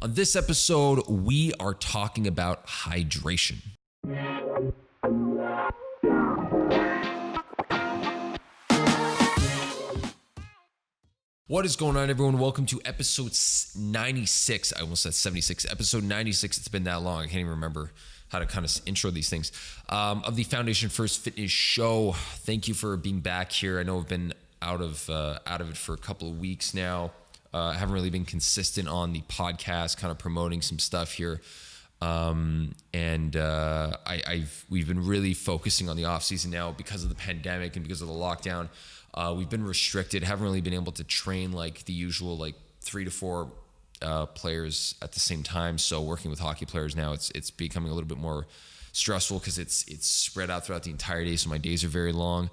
On this episode, we are talking about hydration. What is going on, everyone? Welcome to episode 96. I almost said 76. Episode 96. It's been that long. I can't even remember how to kind of intro these things. Of the Foundation First Fitness Show. Thank you for being back here. I know I've been out of it for a couple of weeks now. I haven't really been consistent on the podcast, kind of promoting some stuff here. We've been really focusing on the off season now because of the pandemic and because of the lockdown. We've been restricted, haven't really been able to train like the usual, like 3 to 4 players at the same time. So working with hockey players now, it's becoming a little bit more stressful because it's spread out throughout the entire day. So my days are very long.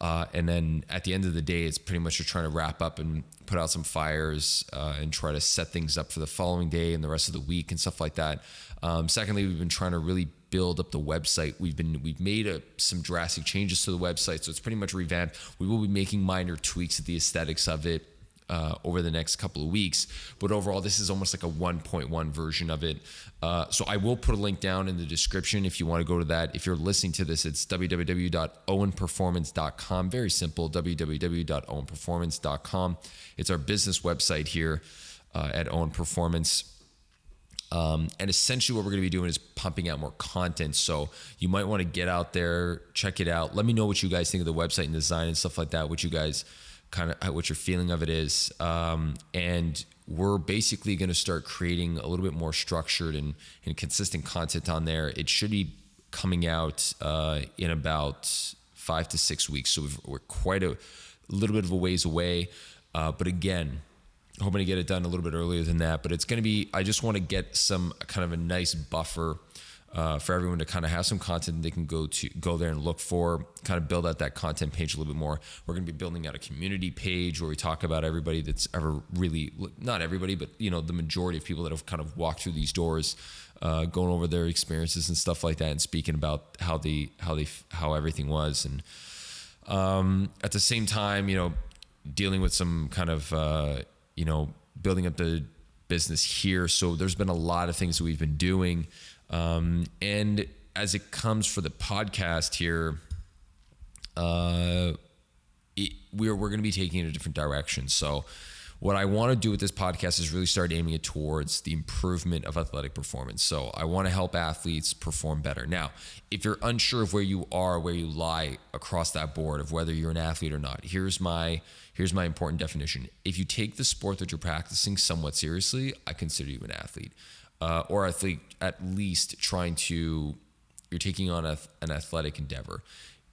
And then at the end of the day, it's pretty much just trying to wrap up and put out some fires and try to set things up for the following day and the rest of the week and stuff like that. Secondly, we've been trying to really build up the website. We've made some drastic changes to the website, so it's pretty much revamped. We will be making minor tweaks at the aesthetics of it over the next couple of weeks, but overall this is almost like a 1.1 version of it. So I will put a link down in the description if you want to go to that. If you're listening to this, it's www.owenperformance.com. Very simple, www.owenperformance.com. It's our business website here at Owen Performance. And essentially what we're going to be doing is pumping out more content. So you might want to get out there, check it out. Let me know what you guys think of the website and design and stuff like that, what you guys what your feeling of it is. And we're basically going to start creating a little bit more structured and consistent content on there. It should be coming out in about 5 to 6 weeks. So we're quite a little bit of a ways away. But again, hoping to get it done a little bit earlier than that, but it's going to be, I just want to get some kind of a nice buffer for everyone to kind of have some content they can go there and look for, kind of build out that content page a little bit more. We're going to be building out a community page where we talk about everybody that's ever really, not everybody, but the majority of people that have kind of walked through these doors, going over their experiences and stuff like that, and speaking about how everything was. And at the same time, dealing with some kind of building up the business here. So there's been a lot of things that we've been doing. And as it comes for the podcast here, we're going to be taking it in a different direction. So what I want to do with this podcast is really start aiming it towards the improvement of athletic performance. So I want to help athletes perform better. Now, if you're unsure of where you are, where you lie across that board of whether you're an athlete or not, here's my important definition. If you take the sport that you're practicing somewhat seriously, I consider you an athlete, or athlete at least you're taking on an athletic endeavor.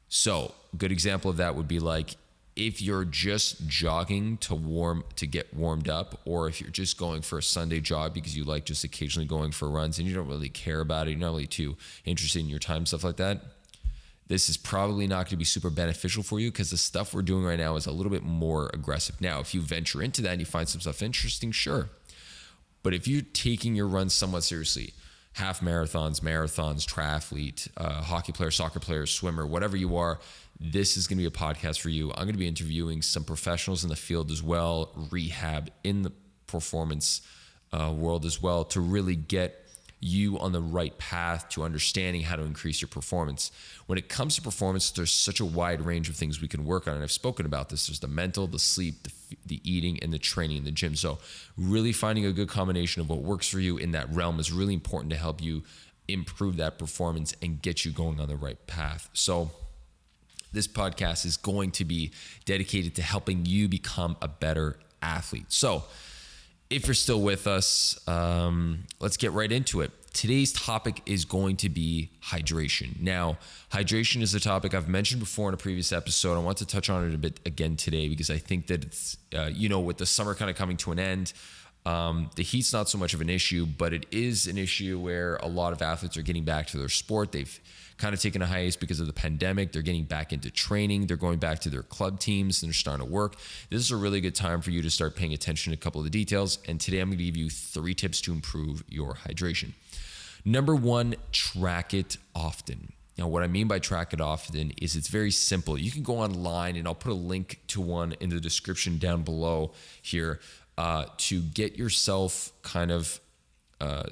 So a good example of that would be like, if you're just jogging to get warmed up, or if you're just going for a Sunday jog because you like just occasionally going for runs and you don't really care about it, you're not really too interested in your time, stuff like that, this is probably not going to be super beneficial for you, because the stuff we're doing right now is a little bit more aggressive. Now, if you venture into that and you find some stuff interesting, sure. But if you're taking your runs somewhat seriously, half marathons, triathlete, hockey player, soccer player, swimmer, whatever you are, this is going to be a podcast for you. I'm going to be interviewing some professionals in the field as well, rehab in the performance world as well, to really get you on the right path to understanding how to increase your performance. When it comes to performance, there's such a wide range of things we can work on. And I've spoken about this. There's the mental, the sleep, the eating, and the training in the gym. So really finding a good combination of what works for you in that realm is really important to help you improve that performance and get you going on the right path. So this podcast is going to be dedicated to helping you become a better athlete. So if you're still with us, let's get right into it. Today's topic is going to be hydration. Now, hydration is a topic I've mentioned before in a previous episode. I want to touch on it a bit again today because I think that it's, with the summer kind of coming to an end, the heat's not so much of an issue, but it is an issue where a lot of athletes are getting back to their sport. They've kind of taken a hiatus because of the pandemic. They're getting back into training. They're going back to their club teams and they're starting to work. This is a really good time for you to start paying attention to a couple of the details. And today I'm going to give you 3 tips to improve your hydration. Number 1, track it often. Now, what I mean by track it often is it's very simple. You can go online, and I'll put a link to one in the description down below here to get yourself kind of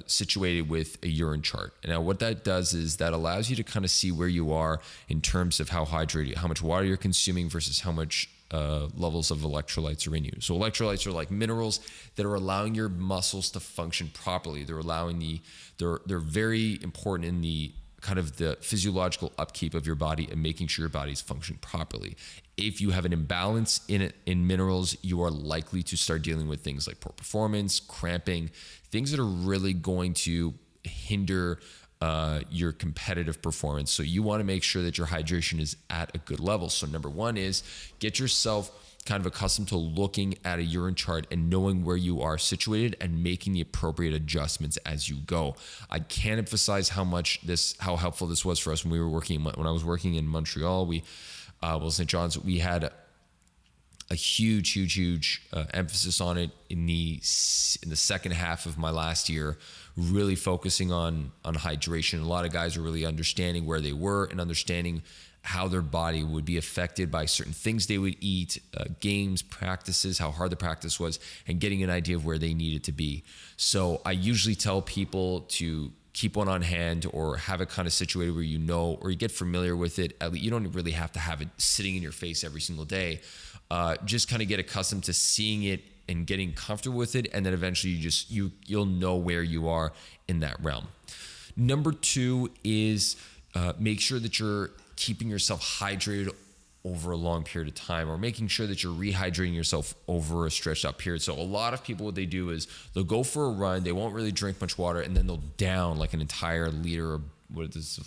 situated with a urine chart. And now what that does is that allows you to kind of see where you are in terms of how hydrated, how much water you're consuming versus how much levels of electrolytes are in you. So electrolytes are like minerals that are allowing your muscles to function properly. They're very important in the kind of the physiological upkeep of your body and making sure your body's functioning properly. If you have an imbalance in minerals, you are likely to start dealing with things like poor performance, cramping, things that are really going to hinder your competitive performance. So you want to make sure that your hydration is at a good level. So number one is get yourself kind of accustomed to looking at a urine chart and knowing where you are situated and making the appropriate adjustments as you go. I can't emphasize how helpful this was for us when I was working in Montreal. St. John's, we had a huge emphasis on it in the second half of my last year, really focusing on hydration. A lot of guys are really understanding where they were and understanding how their body would be affected by certain things they would eat, games, practices, how hard the practice was, and getting an idea of where they needed to be. So I usually tell people to keep one on hand or have it kind of situated where you know, or you get familiar with it. At least you don't really have to have it sitting in your face every single day. Just kind of get accustomed to seeing it and getting comfortable with it, and then eventually you'll know where you are in that realm. Number two is make sure that you're keeping yourself hydrated over a long period of time, or making sure that you're rehydrating yourself over a stretched out period. So a lot of people, what they do is they'll go for a run, they won't really drink much water, and then they'll down like an entire liter,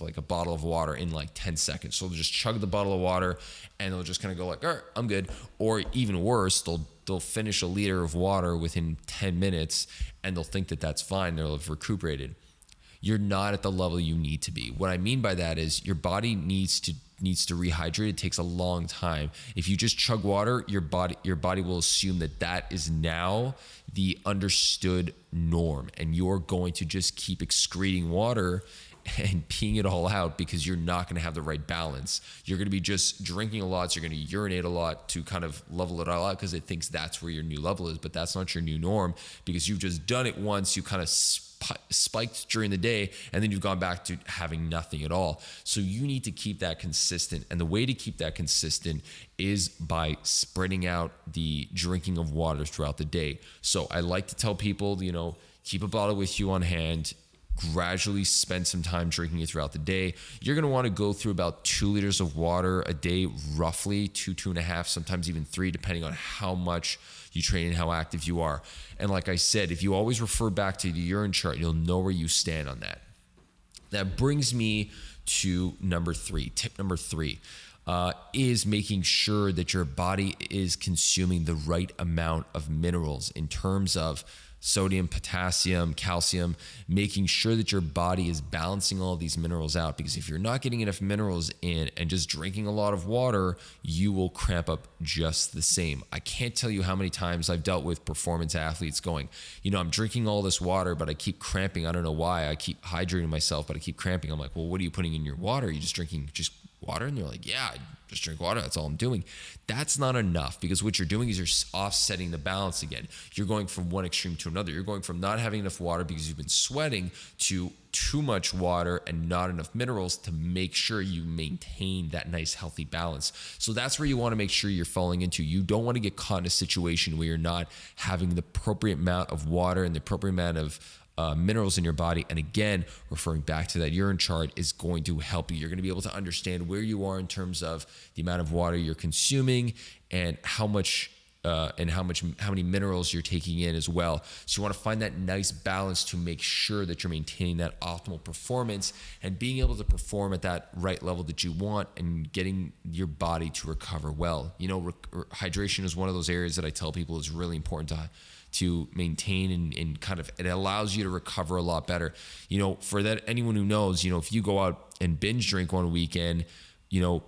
like a bottle of water in like 10 seconds. So they'll just chug the bottle of water and they'll just kind of go like, all right, I'm good. Or even worse, they'll finish a liter of water within 10 minutes and they'll think that that's fine. They'll have recuperated. You're not at the level you need to be. What I mean by that is your body needs to rehydrate. It takes a long time. If you just chug water, your body will assume that is now the understood norm, and you're going to just keep excreting water and peeing it all out because you're not going to have the right balance. You're going to be just drinking a lot, so you're going to urinate a lot to kind of level it all out because it thinks that's where your new level is, but that's not your new norm because you've just done it once. You kind of spiked during the day and then you've gone back to having nothing at all. So you need to keep that consistent, and the way to keep that consistent is by spreading out the drinking of water throughout the day. So I like to tell people, keep a bottle with you on hand, gradually spend some time drinking it throughout the day. You're going to want to go through about 2 liters of water a day, roughly 2.5, sometimes even 3, depending on how much you train and how active you are. And like I said, if you always refer back to the urine chart, you'll know where you stand on that. That brings me to number 3. Tip number 3 is making sure that your body is consuming the right amount of minerals in terms of sodium, potassium, calcium, making sure that your body is balancing all of these minerals out. Because if you're not getting enough minerals in and just drinking a lot of water, you will cramp up just the same. I can't tell you how many times I've dealt with performance athletes going, I'm drinking all this water, but I keep cramping. I don't know why. I keep hydrating myself, but I keep cramping. I'm like, well, what are you putting in your water? Are you just drinking water? And they're like, yeah, I just drink water. That's all I'm doing. That's not enough, because what you're doing is you're offsetting the balance again. You're going from one extreme to another. You're going from not having enough water because you've been sweating to too much water and not enough minerals to make sure you maintain that nice healthy balance. So that's where you want to make sure you're falling into. You don't want to get caught in a situation where you're not having the appropriate amount of water and the appropriate amount of minerals in your body. And again, referring back to that urine chart is going to help you. You're going to be able to understand where you are in terms of the amount of water you're consuming and how many minerals you're taking in as well. So you want to find that nice balance to make sure that you're maintaining that optimal performance and being able to perform at that right level that you want and getting your body to recover well. Hydration is one of those areas that I tell people is really important to maintain and kind of, it allows you to recover a lot better. For that, anyone who knows, if you go out and binge drink one weekend,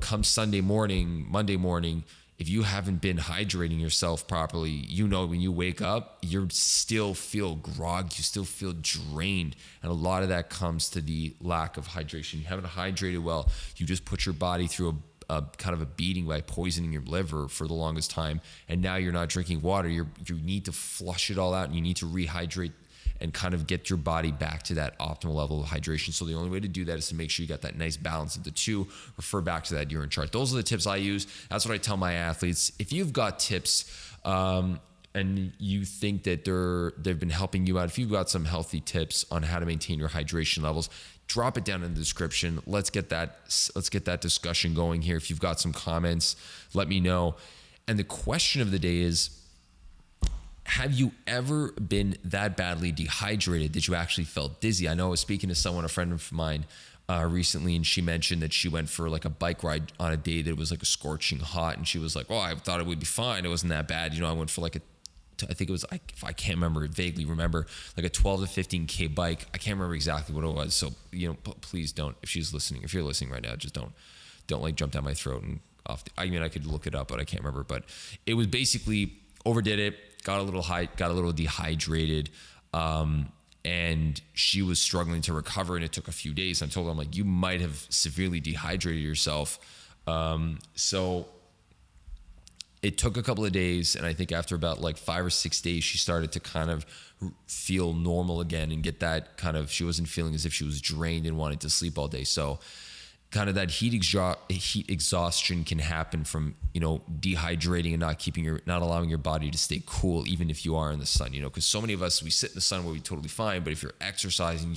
come Sunday morning, Monday morning, if you haven't been hydrating yourself properly, when you wake up, you still feel groggy, you still feel drained. And a lot of that comes to the lack of hydration. You haven't hydrated well. You just put your body through a kind of a beating by poisoning your liver for the longest time. And now you're not drinking water. You need to flush it all out and you need to rehydrate and kind of get your body back to that optimal level of hydration. So the only way to do that is to make sure you got that nice balance of the two. Refer back to that urine chart. Those are the tips I use. That's what I tell my athletes. If you've got tips and you think that they've been helping you out, if you've got some healthy tips on how to maintain your hydration levels, drop it down in the description. Let's get that discussion going here. If you've got some comments, let me know. And the question of the day is, have you ever been that badly dehydrated that you actually felt dizzy? I know I was speaking to a friend of mine recently, and she mentioned that she went for like a bike ride on a day that was like a scorching hot, and she was like, "Oh, I thought it would be fine. It wasn't that bad." I went for like I think it was, if I can't remember, vaguely remember, like a 12 to 15K bike. I can't remember exactly what it was. So, please don't, if you're listening right now, just don't like jump down my throat and off. I could look it up, but I can't remember. But it was basically overdid it, got a little dehydrated. And she was struggling to recover, and it took a few days. I told her, I'm like, you might have severely dehydrated yourself. So it took a couple of days, and I think after about like 5 or 6 days, she started to kind of feel normal again and get that kind of, she wasn't feeling as if she was drained and wanted to sleep all day. So kind of that heat exhaustion can happen from, dehydrating and not allowing your body to stay cool, even if you are in the sun, because so many of us, we sit in the sun where we're totally fine, but if you're exercising,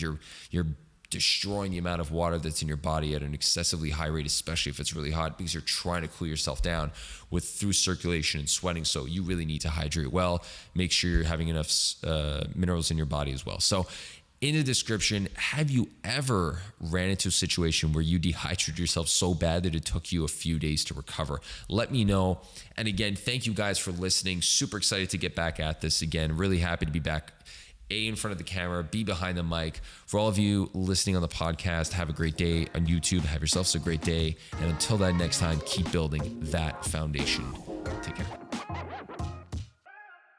you're destroying the amount of water that's in your body at an excessively high rate, especially if it's really hot, because you're trying to cool yourself down through circulation and sweating. So you really need to hydrate well. Make sure you're having enough minerals in your body as well. So in the description, have you ever ran into a situation where you dehydrated yourself so bad that it took you a few days to recover? Let me know. And again, thank you guys for listening. Super excited to get back at this again. Really happy to be back. A, in front of the camera, B, behind the mic. For all of you listening on the podcast, have a great day on YouTube. Have yourselves a great day. And until that next time, keep building that foundation. Take care.